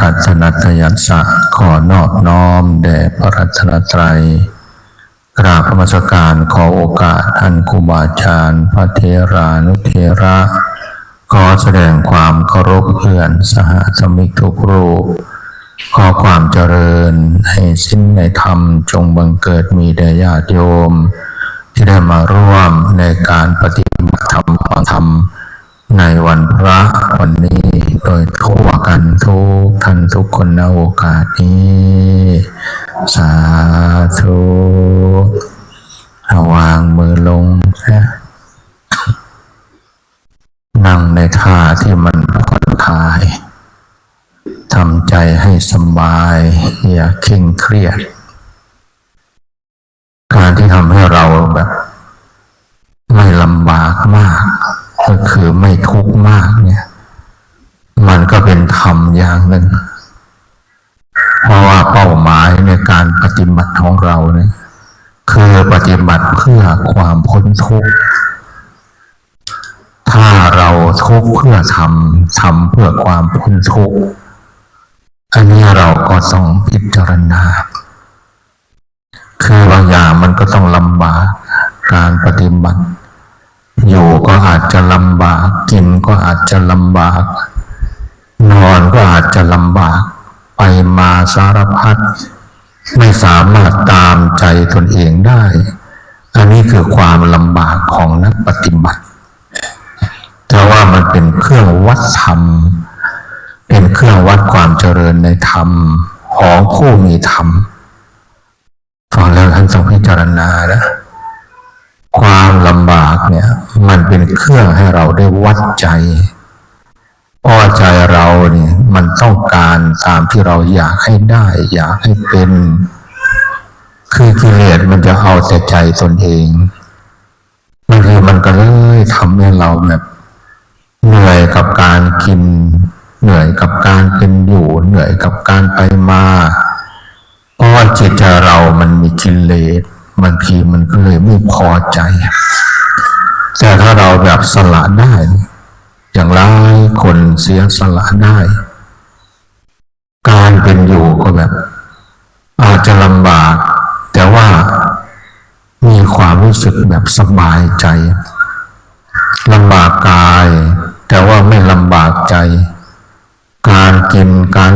รัตนตยัสสะขอนอบน้อมแด่พระรัตนตรัยกราบนมัสการขอโอกาสท่านครูบาอาจารย์พระเถรานุเถระขอแสดงความเคารพเพื่อนสหธรรมิกทุกรูปขอความเจริญให้สิ้นในธรรมจงบังเกิดมีแด่ญาติโยมที่ได้มาร่วมในการปฏิบัติธรรมฟังธรรมในวันพระวันนี้โดยทั่วกันทุกท่านทุกคนในโอกาสนี้สาธุวางมือลงนั่งในท่าที่มันผ่อนคลายทำใจให้สบายอย่าเคร่งเครียดการที่ทำให้เราแบบไม่ลำบากมากก็คือไม่ทุกข์มากเนี่ยมันก็เป็นธรรมอย่างหนึ่งเพราะว่าเป้าหมายในการปฏิบัติของเราเนี่ยคือปฏิบัติเพื่อความพ้นทุกข์ถ้าเราทุกข์เพื่อทำเพื่อความพ้นทุกข์อันนี้เราก็ต้องพิจารณาคือบางอย่างมันก็ต้องลำบากการปฏิบัติอยู่ก็อาจจะลำบากกินก็อาจจะลำบากนอนก็อาจจะลำบากไปมาสารพัดไม่สามารถตามใจตนเองได้อันนี้คือความลำบากของนักปฏิบัติแต่ว่ามันเป็นเครื่องวัดธรรมเป็นเครื่องวัดความเจริญในธรรมของผู้มีธรรมฟังแล้วท่านต้องพิจารณานะความลำบากเนี่ยมันเป็นเครื่องให้เราได้วัดใจเพราะใจเราเนี่ยมันต้องการตามที่เราอยากให้ได้อยากให้เป็นคือกิเลสมันจะเอาแต่ใจตนเองบางทีมันก็เลยทำให้เราแบบเหนื่อยกับการกินเหนื่อยกับการเป็นอยู่เหนื่อยกับการไปมาเพราะว่าจิตใจเรามันมีกิเลสบางทีมันก็เลยไม่พอใจแต่ถ้าเราแบบสละได้อย่างหลายคนเสียสละได้การเป็นอยู่ก็แบบอาจจะลำบากแต่ว่ามีความรู้สึกแบบสบายใจลำบากกายแต่ว่าไม่ลำบากใจการกินการ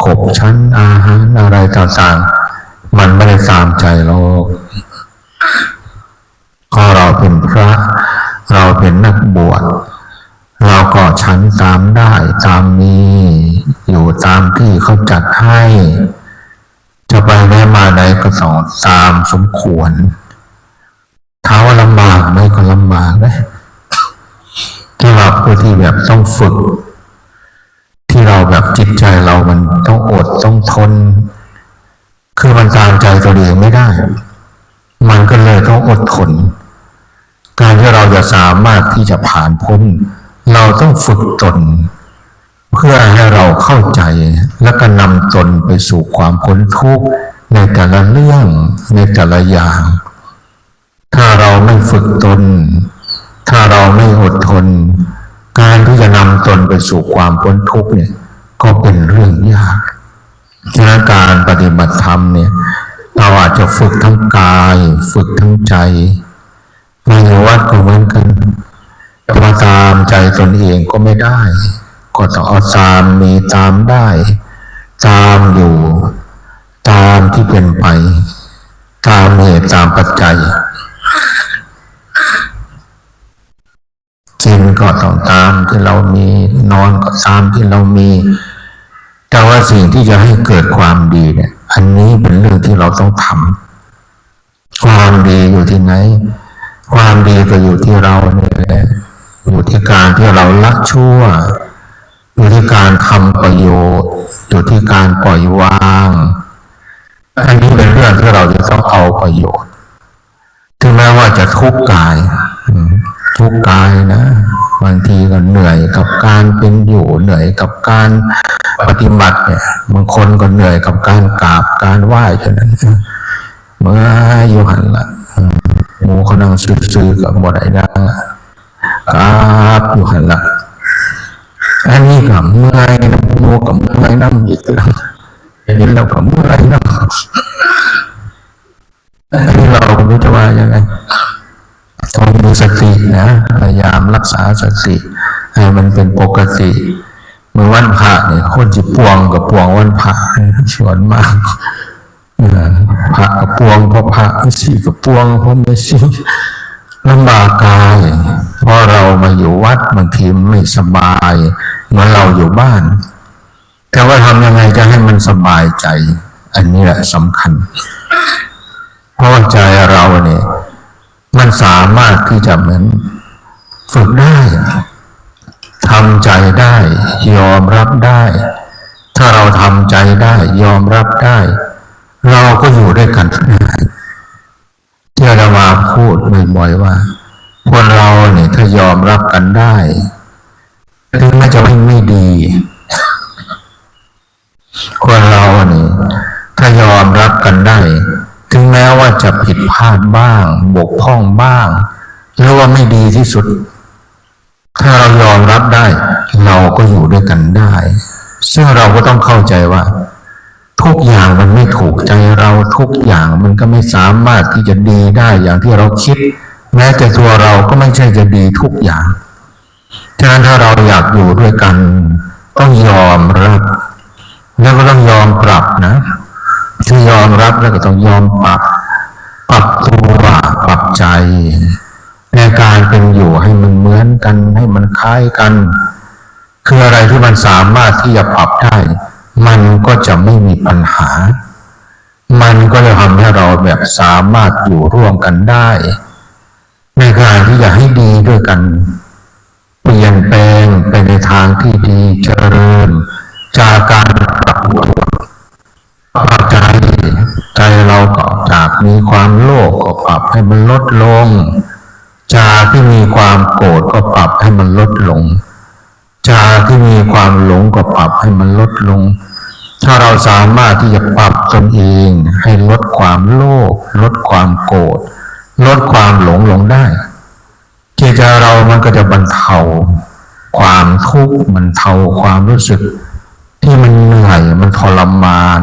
ขบชั้นอาหารอะไรต่างๆมันไม่ได้ตามใจเราพอเราเป็นพระเราเป็นนักบวชเราก็ชั้นตามได้ตามมีอยู่ตามที่เขาจัดให้จะไปไหนมาไหนก็ต้องตามสมควรถ้าว่าลำบากไหมก็ลำบากนะที่เราเพื่อที่แบบต้องฝึกที่เราแบบจิตใจเรามันต้องอดต้องทนคือมันตามใจตัวเองไม่ได้มันก็เลยต้องอดทนการที่เราจะสามารถที่จะผ่านพ้นเราต้องฝึกตนเพื่อให้เราเข้าใจและก็นำตนไปสู่ความพ้นทุกข์ในแต่ละเรื่องในแต่ละอย่างถ้าเราไม่ฝึกตนถ้าเราไม่อดทนการที่จะนำตนไปสู่ความพ้นทุกข์เนี่ยก็เป็นเรื่องยากฉะนั้นการปฏิบัติธรรมเนี่ยเราอาจจะฝึกทั้งกายฝึกทั้งใจไม่วัดก็เหมือนกันจะมาตามใจตนเองก็ไม่ได้ก็ต้องเอาตามมีตามได้ตามอยู่ตามที่เป็นไปตามเหตุตามปัจจัยกินก็ต้องตามที่เรามีนอนก็ตามที่เรามีแต่ว่าสิ่งที่จะให้เกิดความดีเนี่ยอันนี้เป็นเรื่องที่เราต้องทำความดีอยู่ที่ไหนความดีก็อยู่ที่เราเนี่ยแหละอยู่ที่การที่เราละชั่วอยู่ที่การทำประโยชน์อยู่ที่การปล่อยวางอันนี้เป็นเรื่องที่เราจะต้องเอาประโยชน์ถึงแม้ว่าจะทุกข์กายทุกข์กายนะบางทีก็เหนื่อยกับการเป็นอยู่เหนื่อยกับการปฏิบัติเนี่ยบางคนก็เหนื่อยกับการกราบการไหว้ฉะนั้นเมื่ออยู่หันละหมูเขานั่งซื้อกับบ่ได้นะครับอยู่หันละอันนี้กับเมื่อยน้ำมูกกับเมื่อย น้ำอีกแล้วเห็นแล้วก็เมื่อยน้ำอันนี้เราไม่รู้จะว่ายังไงต้องมีสตินะพยายามรักษาสติให้มันเป็นปกติเมื่อวันพระเนี่ยคนจิปวงกับปวงวันพระชวนมากพระกับปวงเพราะพระไม่ชีกับปวงเพราะไม่ชีลำบากกายเพราะเรามาอยู่วัดบางทีไม่สบายเหมือนเราอยู่บ้านแต่ว่าทำยังไงจะให้มันสบายใจอันนี้แหละสำคัญเพราะใจเราเนี่ยมันสามารถที่จะเหมือนฝึกได้ทำใจได้ยอมรับได้ถ้าเราทำใจได้ยอมรับได้เราก็อยู่ด้วยกันได้ที่อาตมาพูดบ่อยๆว่าคนเราเนี่ยถ้ายอมรับกันได้ถึงแม้จะไม่ดีคนเราเนี่ยถ้ายอมรับกันได้ถึงแม้ว่าจะผิดพลาดบ้างบกพร่องบ้างหรือว่าไม่ดีที่สุดถ้าเรายอมรับได้เราก็อยู่ด้วยกันได้ซึ่งเราก็ต้องเข้าใจว่าทุกอย่างมันไม่ถูกใจเราทุกอย่างมันก็ไม่สามารถที่จะดีได้อย่างที่เราคิดแม้แต่ตัวเราก็ไม่ใช่จะดีทุกอย่างฉะนั้นถ้าเราอยากอยู่ด้วยกันต้องยอมรับแล้วก็ต้องยอมปรับนะคือยอมรับแล้วก็ต้องยอมปรับตัวปรับใจในการเป็นอยู่ให้มันเหมือนกันให้มันคล้ายกันคืออะไรที่มันสามารถที่จะปรับได้มันก็จะไม่มีปัญหามันก็จะทำให้เราแบบสามารถอยู่ร่วมกันได้ในการที่จะให้ดีด้วยกันเปลี่ยนแปลงไปในทางที่ดีเจริญจากการปรับใจเราก็จากมีความโลภก็ปรับให้มันลดลงจากที่มีความโกรธก็ปรับให้มันลดลงจากที่มีความหลงก็ปรับให้มันลดลงถ้าเราสามารถที่จะปรับตนเองให้ลดความโลภลดความโกรธลดความหลงลงได้จิตใจเรามันก็จะบรรเทาความทุกข์บรรเทาความรู้สึกที่มันเหนื่อยมันทรมาน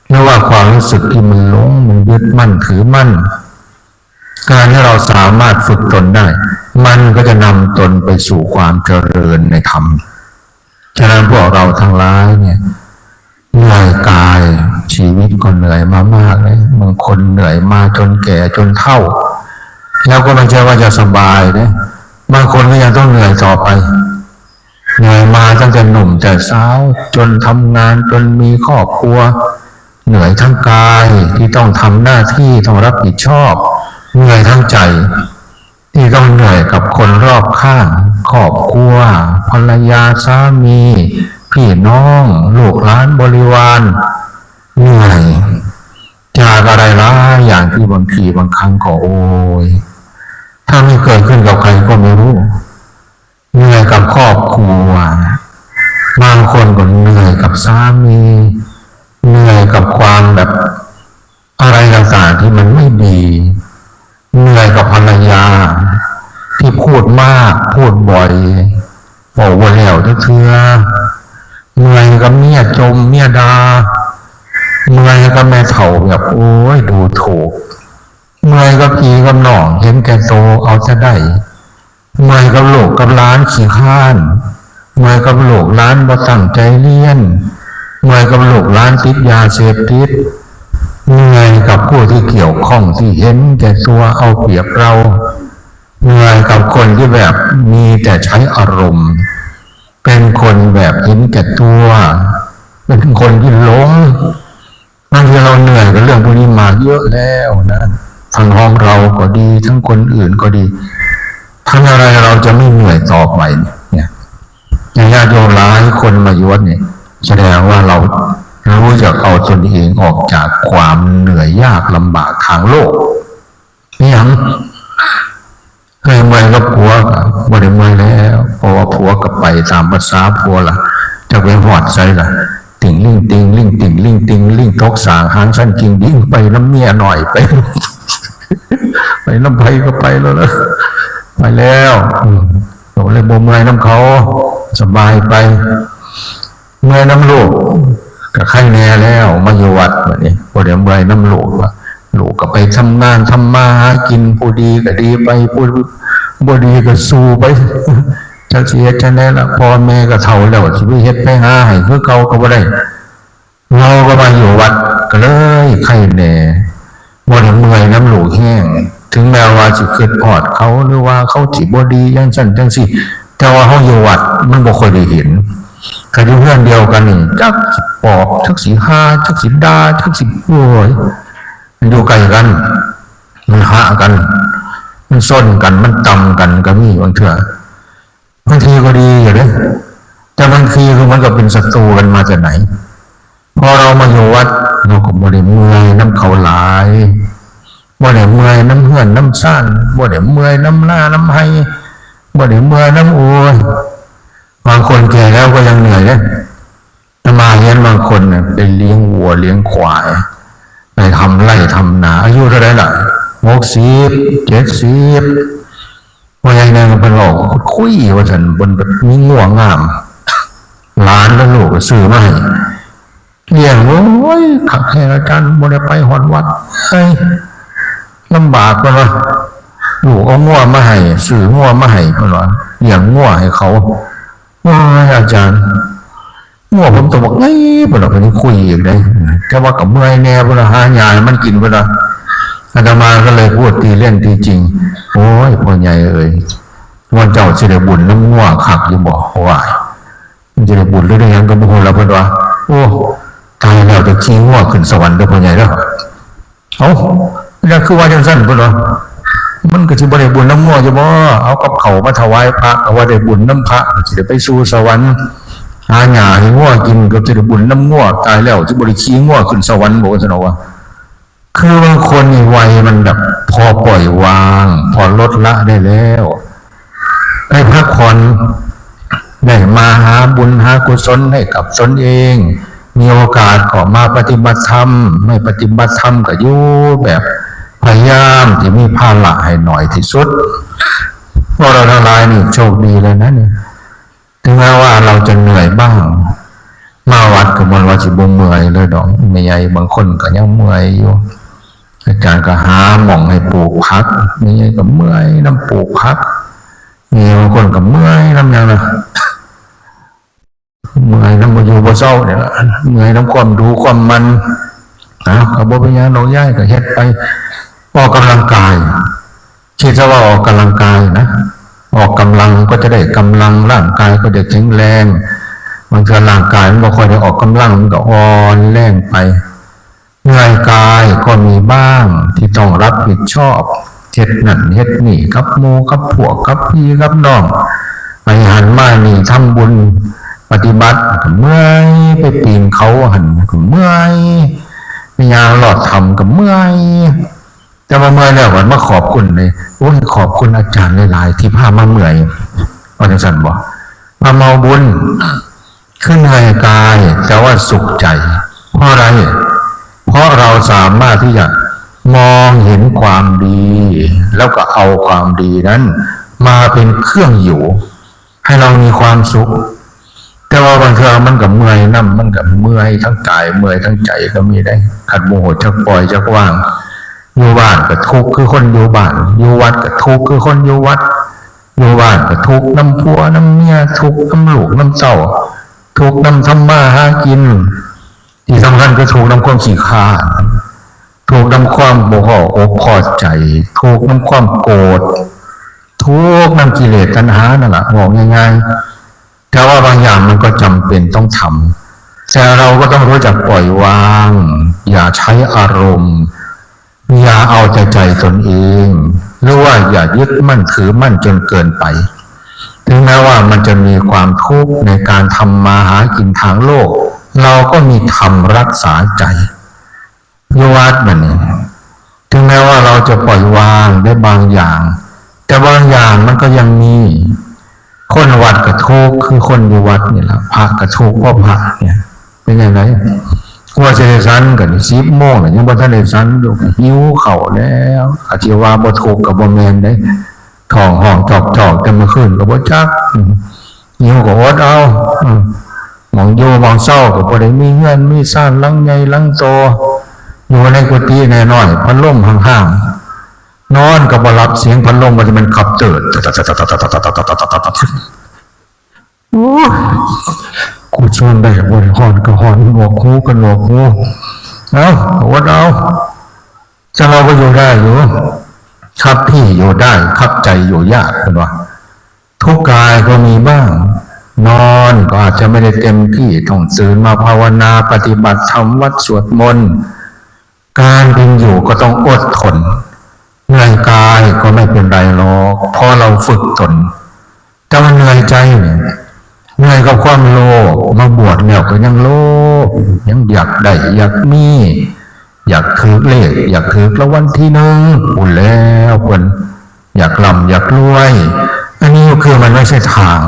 หรือว่าความรู้สึกที่มันหลงมันยึดมั่นถือมั่นการที่เราสามารถฝึกตนได้มันก็จะนำตนไปสู่ความเจริญในธรรมฉะนั้นพวกเราทั้งหลายเนี่ยเหนื่อยกายชีวิตก็เหนื่อยมามากเลยบางคนเหนื่อยมาจนแก่จนเฒ่าแล้วก็ไม่ใช่ว่าจะสบายนะบางคนก็ยังต้องเหนื่อยต่อไปเหนื่อยมาตั้งแต่หนุ่มแต่สาวจนทำงานจนมีครอบครัวเหนื่อยทั้งกายที่ต้องทำหน้าที่ต้องรับผิดชอบเหนื่อยทั้งใจที่ต้องเหนื่อยกับคนรอบข้างครอบครัวภรรยาสามีพี่น้องลูกหลานบริวารเหนื่อยจากอะไรล่ะอย่างที่บางทีบางครั้งก็โอยถ้าไม่เกิดขึ้นกับใครก็ไม่รู้เหนื่อยกับครอบครัวบางคนก็เหนื่อยกับสามีเหนื่อยกับความแบบอะไรต่างๆที่มันไม่ดีเหนื่อยกับภรรยาที่พูดมากพูดบ่อยบอกว่าแล้วเถื่อเหนื่อยกับเมียจมเมียดาเหนื่อยกับแม่เฒ่าแบบโอ้ยดูถูกเหนื่อยกับพี่กับน้องเห็นแก่โตเอาจะได้เหนื่อยกับลูกกับหลานขี้ข้านเหนื่อยกับลูกหลานบ่ตั้งใจเรียนเหนื่อยกับลูกหลานติดยาเสพติดเหนื่อยกับผู้ที่เกี่ยวข้องที่เห็นแก่ตัวเอาเปรียบเราเหนื่อยกับคนที่แบบมีแต่ใช้อารมณ์เป็นคนแบบเห็นแก่ตัวเป็นคนที่หลงบางทีเราเหนื่อยกับเรื่องพวกนี้มาเยอะแล้วนะทั้งห้องเราก็ดีทั้งคนอื่นก็ดีทั้งอะไรเราจะไม่เหนื่อยต่อไปเนี่ยญาติโยมหลายคนมาอยู่วัดเนี่ยแสดงว่าเรารู้จักเอาตนเองออกจากความเหนื่อยยากลำบากทางโลกนี่ยังเคยเมื่อยกับผัวบ่ได้เมื่อยแล้วเพราะว่าผัวก็ไปตามภาษาผัวล่ะจะไปหอดใจล่ะติ่งลิ่งติ่งลิ่งติ่งลิ่งติ่งลิ่งทกสางหางสั้นกิ่งดิ่งไปน้ำเมียหน่อยไปไปน้ำไผ่ก็ไปแล้วนะไปแล้วโอ้เลยบ่เมื่อยน้ำเขาสบายไป เมื่อยน้ำลูกก็ไข้แน่แล้วมาอยู่วัดแบบนี้พอเดี๋ยวเมื่อยน้ำลูกว่าลูกก็ไปทำงานทำมาหากินผู้ดีก็ดีไปผู้บ่ดีก็สู้ไปจะเสียจะแน่ละพ่อแม่ก็เฒ่าแล้วชีวิตเฮ็ดไปหาให้คือเก่าก็บ่ได้เราก็มาอยู่วัดก็เลยไข้แน่บ่ได้เมื่อยน้ำลูกแห้งถึงแม้ว่าสิคิดฮอดเขาหรือว่าเขาสิบ่ดีจังซั่นจังซี่แต่ว่าเฮาอยู่วัดมันบ่ค่อยได้เห็นก็อยู่เฮือนเดียวกันนี่จักสิปอบจักสิหาจักสิด่าจักสิโอ้ยมันอยู่ใกล้กันมันหากันมันซ่อนกันมันตำกันก็มีบางเถื่อบางทีก็ดีอยู่เลยแต่บางทีคือมันก็เป็นศัตรูกันมาจากไหนพอเรามาอยู่วัดเราก็บ่ได้เมื่อยน้ำเขาหลายบ่ได้เมื่อยน้ำเหื่อนน้ำซ่านบ่ได้เมื่อยน้ำหน้าน้ำไห้บ่ได้เมื่อยน้ำโอยบางคนแก่แล้วก็ยังเหนื่อยเลยมาเห็นบางคนเนี่ยไปเลี้ยงวัวเลี้ยงควายไปทำไร่ทำนาอายุเท่าไรล่ะ60 70ว่าอย่างนั้นมันเป็นบอกคุยว่าฉันบนแบบมีง่วงงามร้านแล้วลูกซื้อมาให้เลี้ยงโอ้ยขักให้อาจารย์บ่ได้ไปหอดวัดเฮ้ยลำบากไปเลยลูกเอาง่วมาให้ซื้อง่วมาให้ไปเลยเลี้ยงง่วให้เขาว่าอาจารย์ง่วผมต้องบอกไงไปเลยไปคุยอีกได้แต่ว่ากับเมื่อยแน่ไปเลยหายามันกินไปเลยอาตมาก็เลยพูดทีเล่นทีจริงโอ้ยพ่อใหญ่เอ่ยวันเจ้าจะได้บุญน้ำง่วขักอยู่บอกว่ามันจะได้บุญหรือได้ยังก็ไม่รู้แล้วเพื่อนว่าโอ้ตายแล้วจะขี้ง่วขึ้นสวรรค์ด้วยพ่อใหญ่แล้วเอาแล้วคือว่าจังสั้นเพื่อนว่ามันก็จะได้บุญน้ำง่วจะบ่เอากับเขามาถวายพระเอาว่าได้บุญน้ำพระจะได้ไปสู่สวรรค์หาหยาให้ง่วกินก็จะได้บุญน้ำง่วตายแล้วจะบริขี้ง่วขึ้นสวรรค์บอกว่าจะเอาว่าคือบางคนในวัยมันแบบพอปล่อยวางพอลดละได้แล้วได้พักผ่อนได้มาหาบุญหากุศลให้กับตนเองมีโอกาสก็มาปฏิบัติธรรมไม่ปฏิบัติธรรมก็อยู่แบบพยายามที่มีภาระให้หน่อยที่สุดพวกเราทั้งหลายนี่โชคดีเลยนะเนี่ยถึงแม้ว่าเราจะเหนื่อยบ้างมาวัดก็มันว่าสิบ่เมื่อยเลยดอกไม่ใหญ่บางคนก็ยังเมื่อยอยู่อาจารย์ก็หาหม่องให้ปลูกพักไม่ใหญ่ก็เมื่อยน้ำปลูกพักมีบางคนก็เมื่อยน้ำยังนะเมื่อยน้ำมันอยู่บ่เศร้าเนี่ยเมื่อยน้ำความดูความมันกับบ่เป็นยังน้องย่ายก็เฮ็ดไปออกกำลังกายคิดซะว่าออกกำลังกายนะออกกำลังก็จะได้กำลังร่างกายก็จะแข็งแรงบางทีร่างกายมันบ่ค่อยได้ออกกำลังมันก็อ่อนแรงไปเหนื่อยกายก็มีบ้างที่ต้องรับผิดชอบเฮ็ดนั่นเฮ็ดนี่กับโมกับพวกกับพี่กับน้องไปหันมานี่ทำบุญปฏิบัติก็เมื่อยไปปีนเขาหันก็เมื่อยไปยางหลอดทำก็เมื่อยแต่มาเมื่อยแล้ววันมาขอบคุณเลยโอ้ยขอบคุณอาจารย์หลายๆที่พามาเมื่อยว่าจังซั่นบ่มาเมาบุญขึ้นเหนื่อยกายแต่ว่าสุขใจเพราะอะไรเพราะเราสามารถที่จะมองเห็นความดีแล้วก็เอาความดีนั้นมาเป็นเครื่องอยู่ให้เรามีความสุขแต่ว่าบางครั้งมันกับเมื่อยน้ำมันกับเมื่อยทั้งกายเมื่อยทั้งใจก็มีได้ขัดโมโหชักปล่อยชักว่างอยู่บ้านก็ทุกข์คือคนอยู่บ้านอยู่วัดก็ทุกข์คือคนอยู่วัดอยู่บ้านก็ทุกข์น้ำผัวน้ำเมียทุกข์น้ำลูกน้ำเต้าทุกข์น้ำทำมาหากินที่สำคัญก็ทุกข์น้ำความขี้ข้าทุกข์น้ำความโมโหอกพอใจทุกข์น้ำความโกรธทุกข์น้ำกิเลสตัณหานั่นแหละบอกง่ายๆแต่ว่าบางอย่างมันก็จำเป็นต้องทำแต่เราก็ต้องรู้จักปล่อยวางอย่าใช้อารมณ์อย่าเอาแต่ใจตนเองหรือว่าอย่ายึดมั่นถือมั่นจนเกินไปถึงแม้ว่ามันจะมีความทุกข์ในการทำมาหากินทางโลกเราก็มีธรรมรักษาใจยวัดมันนี่ถึงแม้ว่าเราจะปล่อยวางได้บางอย่างแต่บางอย่างมันก็ยังมีคนวัดกับทุกข์คือคนอยู่วัดนี่แหละพระกับทุกข์เพราะพระเนี่ยเป็นยังไงว่าจะได้สันกัน10 โมงยังบ่ทันได้สันอยู่หิวเข่าแล้วอาชีวะบ่ทุกข์กับบ่แม่นได้ท้องห้องจอกๆแต่เมื่อคืนก็บ่จักหิวก็อดเอา มองโยมองเศร้าก็บ่ได้มีเงินมีซ่านลังใหญ่ลังโตอยู่ในกุฏิแน่น้อยพัดลมห่างๆนอนก็บ่หลับเสียงพัดลมมันขับเติดโอ้กูชวนได้บ่ได้ฮอนก็ฮอนหนวกหูก็หนวกหูเอาวัดเอาจะเราก็อยู่ได้อยู่ครับที่อยู่ได้ครับใจอยู่ยากเป็นว่าทุกกายก็มีบ้างนอนก็อาจจะไม่ได้เต็มที่ต้องตื่นมาภาวนาปฏิบัติธรรมวัดสวดมนต์การเป็นอยู่ก็ต้องอดทนเหนื่อยกายก็ไม่เป็นไรหรอกเพราะเราฝึกตนแต่มันเหนื่อยใจเนี่ยเหนื่อยกับความโลภมาบวชแล้วก็ยังโลภยังอยากได้อยากมีอยากถือเลขอยากถือรางวัลที่หนึ่งอุ่นแล้วคนอยากร่ำอยากรวยอันนี้คือมันไม่ใช่ทาง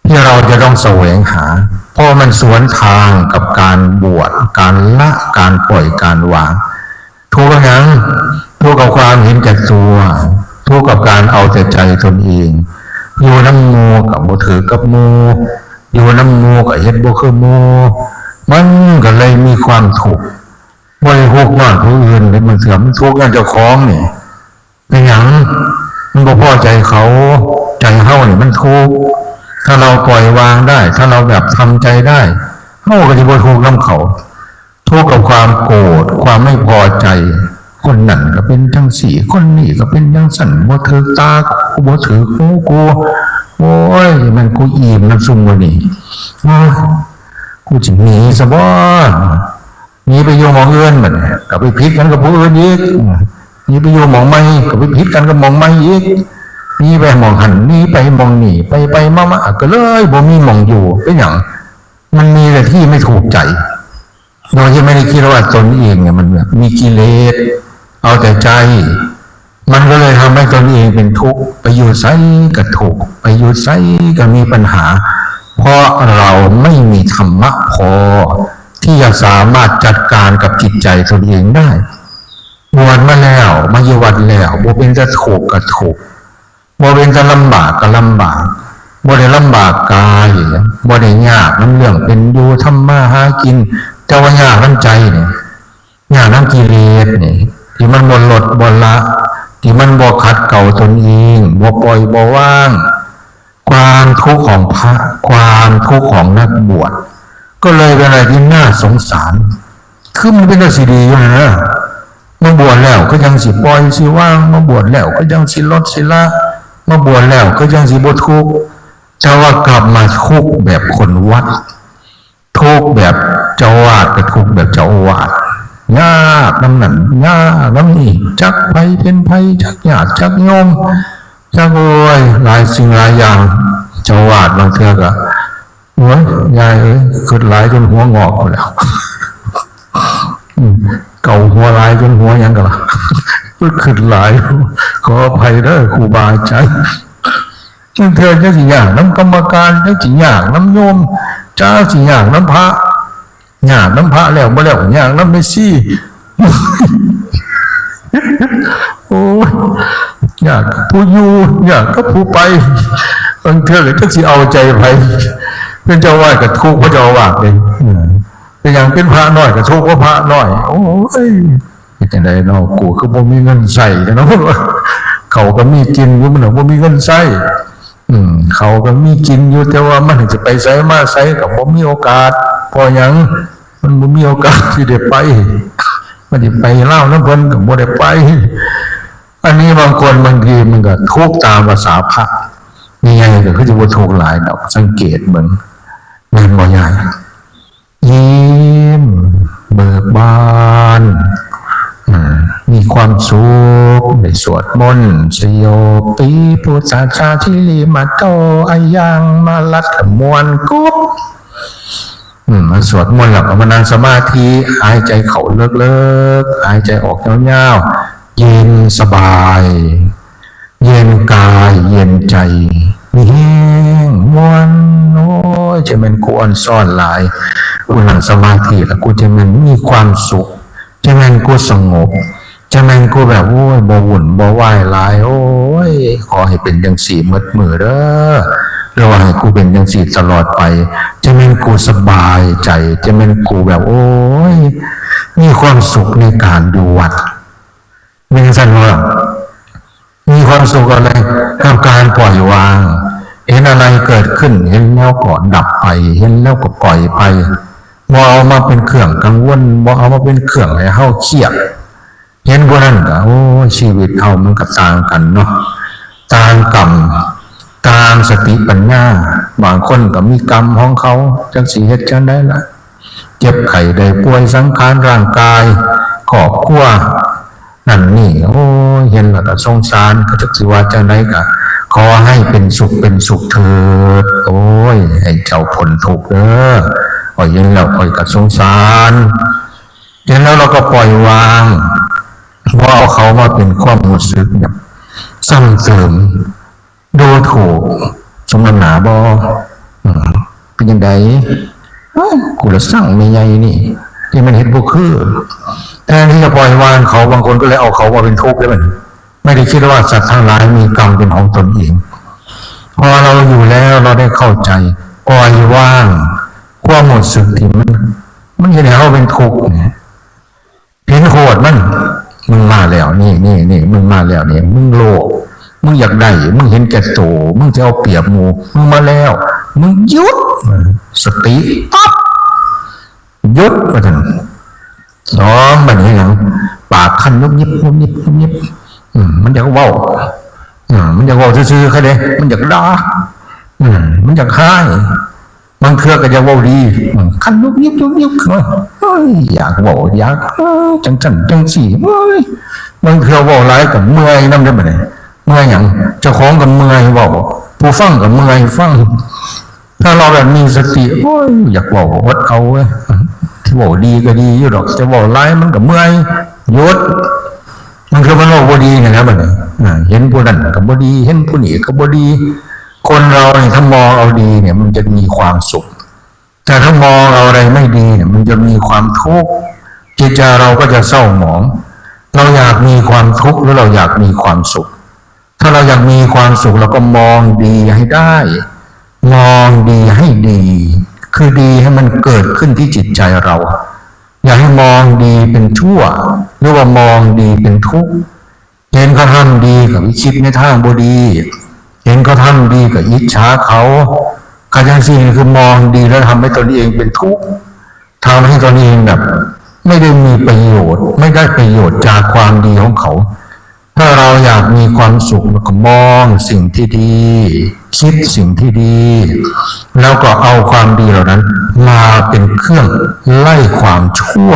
ที่เราจะต้องแสวงหาเพราะมันสวนทางกับการบวชการละการปล่อยการวางทุกอย่างทุกกับความเห็นแก่ตัวทุกกับการเอาแต่ใจตนเองอยู่น้ำมูกับบ่ถือกับมูอยู่น้ำมูกับเฮ็ดบ่คือมูมันก็เลยมีความทุกข์บ่ได้ทุกข์ย้อนผู้อื่นเลยมันเสื่อมทุกข์ย้อนเจ้าของนี่เป็นหยังมันบ่พอใจเขาใจเฮานี่มันทุกข์ถ้าเราปล่อยวางได้ถ้าเราแบบทำใจได้เฮาก็สิบ่ทุกข์นำเขาทุกข์กับความโกรธความไม่พอใจคนนั่นก็เป็นจังสี่คนนี่ก็เป็นจังสั่นบ่ถือตากูบ่ถือหูกูโอ้ยมันกูอิ่มน้ำซุ่มวันนี้กูจะหนีซะบ่หนีไปอยู่หม้องอื่นมันก็ไปผิดกันกับผู้อื่นอีกหนีไปอยู่หม้องใหม่ก็ไปผิดกันกับหม้องใหม่อีกหนีไปหม้องหันหนีไปหม้องนี่ไปมาๆก็เลยบ่มีหม้องอยู่เป็นหยังมันมีแต่ที่ไม่ถูกใจโดยที่ไม่ได้คิดว่าตนเองเนี่ยมันมีกิเลสเอาแต่ใจมันก็เลยทำให้ตนเองเป็นทุกข์ไปอยู่ไสก็ทุกข์ไปอยู่ไสก็มีปัญหาเพราะเราไม่มีธรรมะพอที่จะสามารถจัดการกับจิตใจตนเองได้บวชมาแล้วมาอยู่วัดแล้วบ่เป็นจะถูกก็ถูกบ่เป็นจะลำบากก็ลำบากบ่ได้ลำบากกายบ่ได้ยากน้ำเรื่องเป็นอยู่ทำมาหากินแต่ว่ายากน้ำใจเนี่ยยากน้ำกิเลสเนี่ยที่มันบ่ลดบ่ละที่มันบ่ขัดเก่าตนเองบ่ปล่อยบ่ว่างความทุกข์ของพระความทุกข์ของนักบวชก็เลยเป็นอะไรที่น่าสงสารคือมันเป็นเรื่องสิดีอยู่นะมาบวชแล้วก็ยังสิปล่อยสิว่างมาบวชแล้วก็ยังสิลดสิละมาบวชแล้วก็ยังสิบ่ทุกข์แต่ว่ากลับมาทุกข์แบบคนวัดทุกข์แบบเจ้าวาดก็ทุกข์แบบเจ้าวาดยากน้ำหนักยากน้ำนี่จักไปเป็นไผจักยากจักโยมจักโอยหลายสิ่งหลายอย่างเจ้าวาดบางเทื่อก็โอ้ยยายเอ้ยขึ้นหลายจนหัวงอกหมดแล้วเก่าหัวหลายจนหัวยังกันละขึ้นหลายขออภัยเด้อครูบาอาจารย์เธอจะสิอย่างน้ำกรรมการจะสิอย่างน้ำโยมจ้าสิอย่างน้ำพระอย่างน้ำพระแล้วมาแล้วอย่างน้ำเมสซี่โอ้ยอยากผู้อยู่อยากก็ผู้ไปบางเธอเลยก็สิเอาใจไปเป็นเจ้าวาดกับทุกข์พระเจ้าวาดเลยเป็นอย่างเป็นพระน้อยกับทุกข์ว่าพระน้อยโอ้ยเป็นจังไดเนาะกูคือบ่มีเงินใส่เนาะเขาก็มีกินอยู่มันบ่มีเงินใส่เขาก็มีกินอยู่แต่ว่ามันจะไปไสมาไสก็บ่มีโอกาสพอหยังมันบ่มีโอกาสที่ได้ไปมันสิไปเล่าน้ำเพิ่นก็บ่ได้ไปอันนี้บางคนบางทีมันก็ทุกข์ตามภาษาพระนี่ไงก็คือจะบ่ทุกข์หลายดอกสังเกตเบิ่งแม่นบ่ใหญ่ยิ้มเบิกบานมีความสุขได้สวดมนต์สยบปีพุทธาชาทิลิมาโตอายังมาลัดขมวนกุ๊บมาสวดมนต์แล้วก็มานั่งสมาธิหายใจเข้าเลิกหายใจออกยาวๆเย็นสบายเย็นกายเย็นใจมีแห้งม้วนโอ้ยจะเป็นกูอ่อนซ่อนหลายกูนั่งสมาธิแล้วกูจะมันมีความสุขจะแม่นกูสงบจะแม่นกูแบบโอ้ยบ่วุ่นบ่วายหลายโอ้ยขอให้เป็นจังสี่มืดมือเด้อ เราให้กูเป็นอย่างสี่ตลอดไปจะเป็นกูสบายใจจะเป็นกูแบบโอ้ยมีความสุขในการอยู่วัดมีสันว่ามีความสุขอะไรกับการปล่อยวางเห็นอะไรเกิดขึ้นเห็นแล้วก็ดับไปเห็นแล้วก็ปล่อยไปบ่เอามาเป็นเครื่องกังวลบ่เอามาเป็นเครื่องให้เฮาเครียดเห็นพวกนั้นก็โอ้ชีวิตเฮามันก็ต่างกันเนาะต่างกรรมต่างสติปัญญาบางคนก็มีกรรมของเขาจังสิเฮ็ดจังได้ล่ะเจ็บไข้ได้ป่วยสังขารร่างกายครอบครัวนั่นนี่โอ้เห็นแล้วก็สงสารก็จักสิว่าจังได๋ก็ขอให้เป็นสุขเถิดโอ้ยให้เจ้าพ้นทุกข์เด้อพอเห็นแล้วก็สงสารเห็นแล้วเราก็ปล่อยวางว่าเอาเขามาเป็นความรู้สึกแบบซ้ำเติมดูถูกสมนาบอเป็นยังไงกูละสั่งไม่ใหญ่นี่ที่มันเห็นพวกคือแต่ที่จะปล่อยวางเขาบางคนก็เลยเอาเขามาเป็นทุกข์แล้วมันไม่ได้คิดว่าสัตว์ทั้งหลายมีกรรมเป็นของตนเองพอเราอยู่แล้วเราได้เข้าใจปล่อยวางความหมดสึกที่มันเห็นเขาเป็นทุกข์เห็นโหดมันมึงมาแล้วนี่มึงมาแล้วนี่มึงโลภมึงอยากได้มึงเห็นแก่โตมึงจะเอาเปรียบหมู่มึงมาแล้วมึงหยุดสติปั๊บหยุดมาถึงสองมันเห็นอย่างปากคันยุบยิบมันอยากเว้ามันอยากเว้าซื่อๆแค่เด้มันอยากด่ามันอยากฆ่าบางเทื่อก็จะเว้าดีคันยุบยิบอยากเว้าอยากจังสี่บางเทื่อเว้าหลายกับเมื่อยนำได้บ่ได้เมื่อยอย่างเจ้าของกับเมื่อยเว้าผู้ฟังกับเมื่อยฟังถ้าเราแบบมีสติโอ้ยอยากเว้าอดเอาเว้ยที่เว้าดีก็ดีอยู่ดอกจะเว้าหลายมันก็เมื่อยหยุดมันคือมันเว้าบ่ดีนะครับบัดนี้เห็นผู้นั้นก็บ่ดีเห็นผู้นี้ก็บ่ดีคนเราเนี่ยถ้ามองเอาดีเนี่ยมันจะมีความสุขแต่ถ้ามองเอาอะไรไม่ดีเนี่ยมันจะมีความทุกข์จิตใจเราก็จะเศร้าหมองเราอยากมีความทุกข์หรือเราอยากมีความสุขถ้าเราอยากมีความสุขเราก็มองดีให้ได้มองดีให้ดีคือดีให้มันเกิดขึ้นที่จิตใจเราอย่าให้มองดีเป็นชั่วหรือว่ามองดีเป็นทุกข์เห็นเขาทำดีกับคิดในทางบ่ดีเห็นเขาทำดีกับอิจฉาเขาการอย่างสิ่งคือมองดีแล้วทำให้ตนเองเป็นทุกข์ทำให้ตนเองแบบไม่ได้มีประโยชน์ไม่ได้ประโยชน์จากความดีของเขาถ้าเราอยากมีความสุขเราก็มองสิ่งที่ดีคิดสิ่งที่ดีแล้วก็เอาความดีเหล่านั้นมาเป็นเครื่องไล่ความชั่ว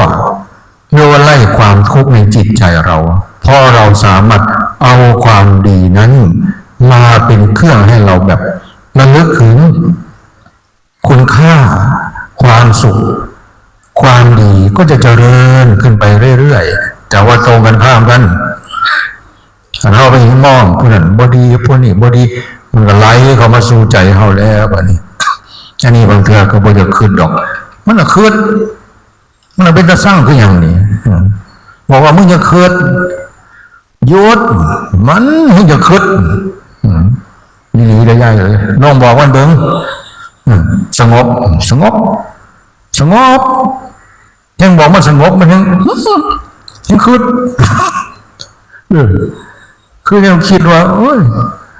หรือว่าไล่ความทุกข์ในจิตใจเราเพราะเราสามารถเอาความดีนั้นมาเป็นเครื่องให้เราแบบระลึกถึงคุณค่าความสุขความดีก็จะเจริญขึ้นไปเรื่อยๆแต่ว่าตรงกันข้ามกันเราไปมองผู้นั้นบดีผู้นี้บดีมันก็ไหลเข้ามาสู่ใจเราแล้วแบบนี้อันนี้บางเทื่อก็บ่จะขึ้นดอกมันก็ขึ้นมันเป็นตะสร้างคืออย่างนี้บอกว่ามึงจะขึ้นหยุดมันมึงจะขึ้นนี่ได้ใหญ่เลยน้องบอกวันเบิ้งสงบยังบอกมันสงบมันยังขึ้นคือยังคิดว่าโอ้ย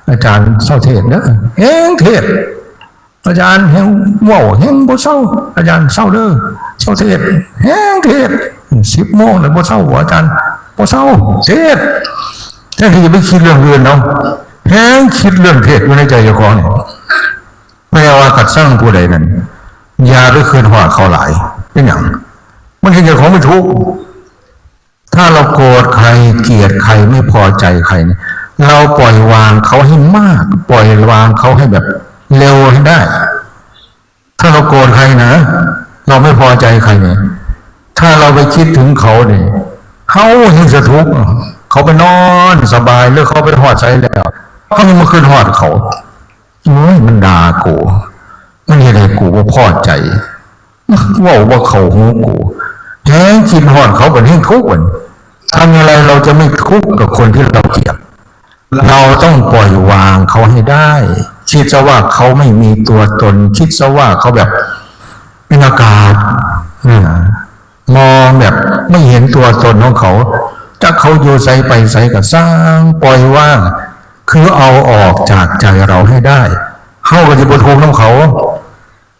อาจารย์เศร้าเทศนะเฮงเทศอาจารย์เฮงว่าวเฮงบ่เศร้าอาจารย์เศร้าเด้อเศร้าเทศเฮงเทศ10 โมงแล้วบ่เศร้าอาจารย์บ่เศร้าเทศแทนที่จะไปคิดเรื่องอื่นเนาะเฮงคิดเรื่องเทศอยู่ในใจเจ้าของเนี่ยไม่ว่ากัดสร้างผู้ใดนั้นอย่าไปคืนหัวเขาหลายเป็นอย่างมันเห็นเจ้าของไม่ทุกข์ถ้าเราโกรธใครเกลียดใครไม่พอใจใครเนี่ยเราปล่อยวางเขาให้มากปล่อยวางเขาให้แบบเร็วให้ได้ถ้าเราโกรธใครนะเราไม่พอใจใครเนี่ยถ้าเราไปคิดถึงเขาเนี่ยเขาเห็นสะทุกข์เขาไปนอนสบายหรือเขาไปหอดใจแล้วเขายังมาขึ้นหอดเขาโอ้ยมันด่ากูมันยังไงกูว่าพอใจว่าเขาหูกูแท้คิดหอดเขาเป็นเรื่องทุกข์วันทำอะไรเราจะไม่ทุกข์กับคนที่เราเกลียดเราต้องปล่อยวางเขาให้ได้ คิดซะว่าเขาไม่มีตัวตนคิดซะว่าเขาแบบเป็นอากาศมองแบบไม่เห็นตัวตนของเขาจะเขาอยู่ใส่ไปใส่กับสร้างปล่อยว่างคือเอาออกจากใจเราให้ได้เข้ากับจิตทุกข์ของเขา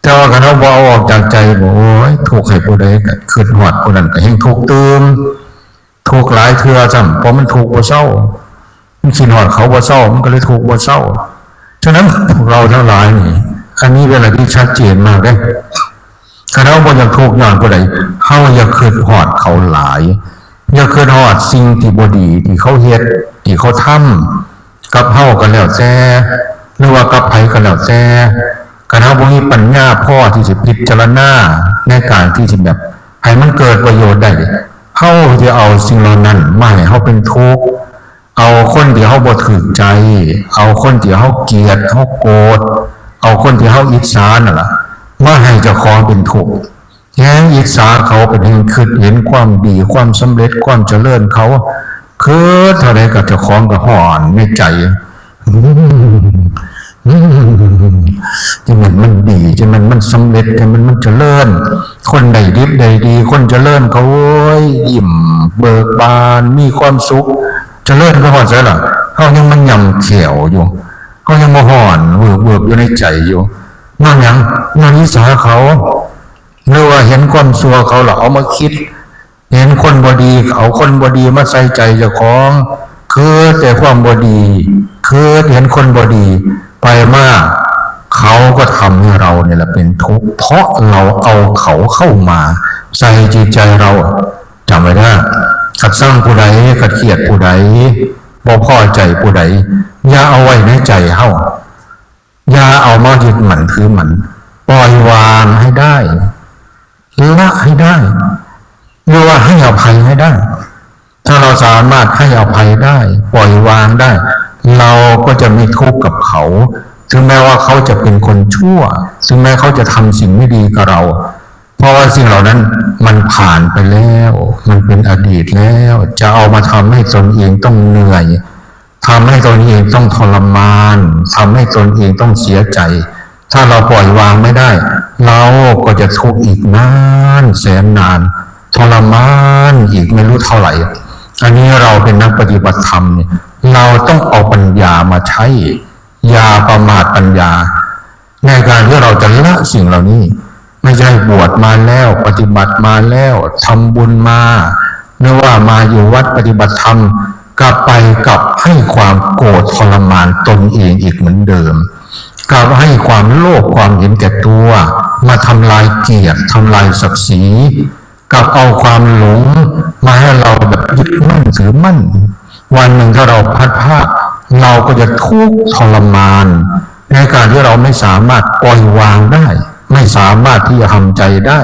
แต่ว่ากันเราเอาออกจากใจโอ้ยทุกข์ให้ผู้ใดก็ขึ้นหอดผู้นั้นก็ยิ่งทุกข์เติมทุกข์หลายเทื่อซ้ำเพราะมันทุกข์บ่เศร้ามันคิดหอดเขาบ่เศร้ามันก็เลยทุกข์บ่เศร้าฉะนั้นพวกเราทั้งหลายนี่อันนี้เป็นอะไรที่ชัดเจนมากเลยถ้าเราบ่อยากทุกข์ย้อนผู้ใดเฮาอย่าขึ้นหอดเขาหลายอย่าขึ้นหอดสิ่งที่บ่ดีที่เขาเฮ็ดที่เขาทำกับเฮากันแล้วแต่หรือว่ากับไผกันแล้วแต่การเฮาบ่มีปัญญาพอที่จะพิจารณาในการที่จะแบบให้มันเกิดประโยชน์ได้เฮาจะเอาสิ่งเหล่านั้นมาให้เฮาเป็นทุกข์เอาคนที่เฮาบ่ถูกใจเอาคนที่เฮาเกลียดเฮาโกรธเอาคนที่เฮาอิจฉานั่นล่ะมาให้เจ้าของเป็นทุกข์แย่งอิจฉาเขาเป็นเห็นความดีความสำเร็จความเจริญเขาคือเท่าไรกับเจ้าของก็ห่อนในใจที่มันดีที่มันสำเร็จที่มันเจริญคนใดดีใดดีคนเจริญเขายิ้มเบิกบานมีความสุขเจริญก็พอใจล่ะเขายังมันยำเขียวอยู่เขายังมาห่อนเบิกอยู่ในใจอยู่นั่นยังนั่นนิสัยเขาหรือว่าเห็นความชั่วเขาหรอเอามาคิดเห็นคนบดีเอาคนบดีมาใส่ใจเจ้าของคือแต่ความบดีคือเห็นคนบดีไปมากเขาก็ทำให้เราเนี่ยแหละเป็นทุกข์เพราะเราเอาเขาเข้ามาใส่จิตใจเราจำไว้นะขัดสร้างผู้ใดขัดเกลียดผู้ใดบ่พอใจผู้ใดอย่าเอาไว้ในใจเฮาอย่าเอามายึดหมั่นถือหมั่นปล่อยวางให้ได้ละให้ได้หรือว่าให้อภัยให้ได้ถ้าเราสามารถให้อภัยได้ปล่อยวางได้เราก็จะไม่ทุกข์กับเขาถึงแม้ว่าเขาจะเป็นคนชั่วถึงแม้เขาจะทำสิ่งไม่ดีกับเราเพราะว่าสิ่งเหล่านั้นมันผ่านไปแล้วมันเป็นอดีตแล้วจะเอามาทำให้ตนเองต้องเหนื่อยทำให้ตนเองต้องทรมานทำให้ตนเองต้องเสียใจถ้าเราปล่อยวางไม่ได้เราก็จะทุกข์อีกนานแสนนานทรมานอีกไม่รู้เท่าไหร่อันนี้เราเป็นนักปฏิบัติธรรมเนี่ยเราต้องเอาปัญญามาใช้อย่าประมาทปัญญาในการที่เราจะละสิ่งเหล่านี้ไม่ใช่บวชมาแล้วปฏิบัติมาแล้วทำบุญมาหรือว่ามาอยู่วัดปฏิบัติธรรมกลับไปกับให้ความโกรธทรมานตนเองอีกเหมือนเดิมกลับให้ความโลภความเห็นแก่ตัวมาทำลายเกียรติทำลายศักดิ์ศรีกับเอาความหลงมาให้เราแบบยึดมั่นถือมั่นวันหนึ่งถ้าเราพลาดพลาดเราก็จะทุกข์ทรมานในการที่เราไม่สามารถปล่อยวางได้ไม่สามารถที่จะทำใจได้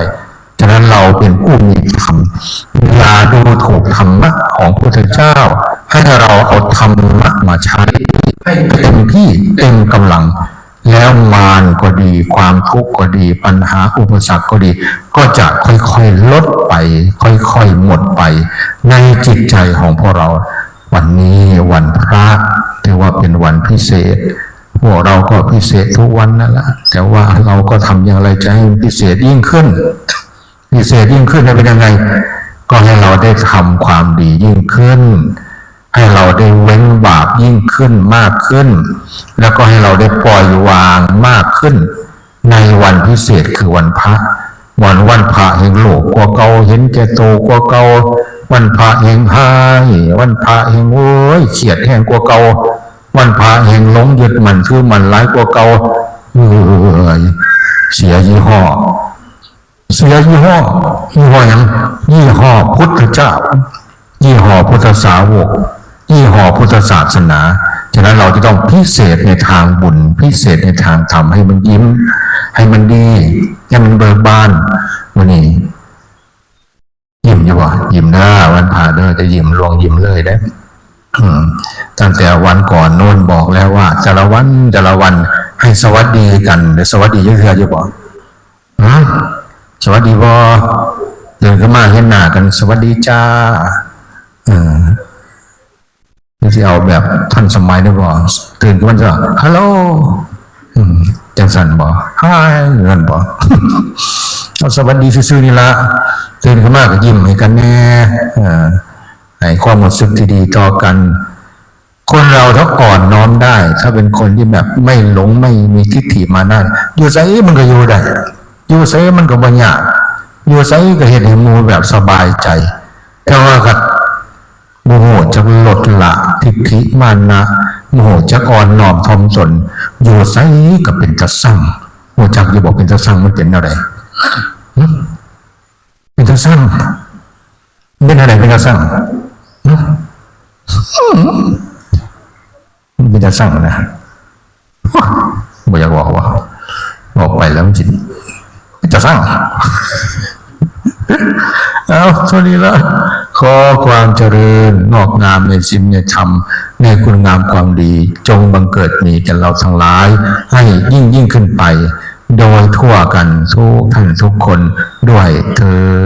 ฉะนั้นเราเป็นผู้มีธรรมอย่าดูถูกธรรมะของพระพุทธเจ้าให้เราเอาธรรมะมาใช้ให้เต็มที่เต็มกำลังแล้วมารก็ดีความทุกข์ก็ดีปัญหาอุปสรรคก็ดีก็จะค่อยๆลดไปค่อยๆหมดไปในจิตใจของพวกเราวันนี้วันพระถือว่าเป็นวันพิเศษพวกเราก็พิเศษทุกวันนั่นแหละแต่ว่าเราก็ทำอย่างไรจะให้พิเศษยิ่งขึ้นพิเศษยิ่งขึ้นจะเป็นยังไงก็ให้เราได้ทำความดียิ่งขึ้นให้เราได้เว้นบาปยิ่งขึ้นมากขึ้นแล้วก็ให้เราได้ปล่อยวางมากขึ้นในวันพิเศษคือวันพระวันพระแห่งโลกกว่าเก่าเห็นแก่โตกว่าเก่าวันพระแห่งหายวันพระแห่งโอ้ยเขียดแห่งกว่าเก่าวันพระแห่งหลงยึดมันคือมันร้ายกว่าเก่าเสียยี่ห้อยังยี่ห้อพุทธเจ้ายี่ห้อพุทธสาวกยี่ห้อพุทธศาสนาฉะนั้นเราจะต้องพิเศษในทางบุญพิเศษในทางธรรมให้มันยิ้มให้มันดีให้มันเบิกบานวันนี้ยิ้มอยู่บ่ยิ้มหน้าวันผ่าเด้อจะยิ้มลวงยิ้มเลยได้ตั้งแต่วันก่อนโน้นบอกแล้วว่าแต่ละวันให้สวัสดีกันหรือสวัสดีเยอะๆอยู่บ่สวัสดีบ่เดินเข้ามาเห็นหน้ากันสวัสดีจ้าที่เอาแบบท่านสมัยได้บ่ตื่นขึ้นมาจะฮัลโหล จังสันบ่ฮ่าเงินบ่ เอาสวัสดีซื่อๆนี่ละตื่นขึ้นมาก็ยิ้มให้กันแน่ให้ความรู้สึกที่ดีต่อกันคนเราถ้าอ่อนน้อมได้ถ้าเป็นคนที่แบบไม่หลงไม่มีทิฏฐิมานะอยู่ไสมันก็อยู่ได้อยู่ไสมันก็บ่ยากอยู่ไสก็เฮ็ดให้หมู่แบบสบายใจแต่ว่าก็บ่ฮู้จักลดละทิฏฐิมานะบ่ฮู้จักอ่อนน้อมถ่อมตนอยู่ไสก็เป็นตาสั่งฮู้จักอยู่บ่เป็นตาสั่งมันเป็นแนวใดเป็นตาสั่งเป็นอะไรเป็นตาสั่งมันจะสั่งนะบ่อยากบอกว่าบอกไปแล้วมันจะสั่งเอาเท่านี้ละขอความเจริญงอกงามในศีลในธรรมในคุณงามความดีจงบังเกิดมีแก่เราทั้งหลายให้ยิ่งขึ้นไปโดยทั่วกันทุกท่านทุกคนด้วยเถิด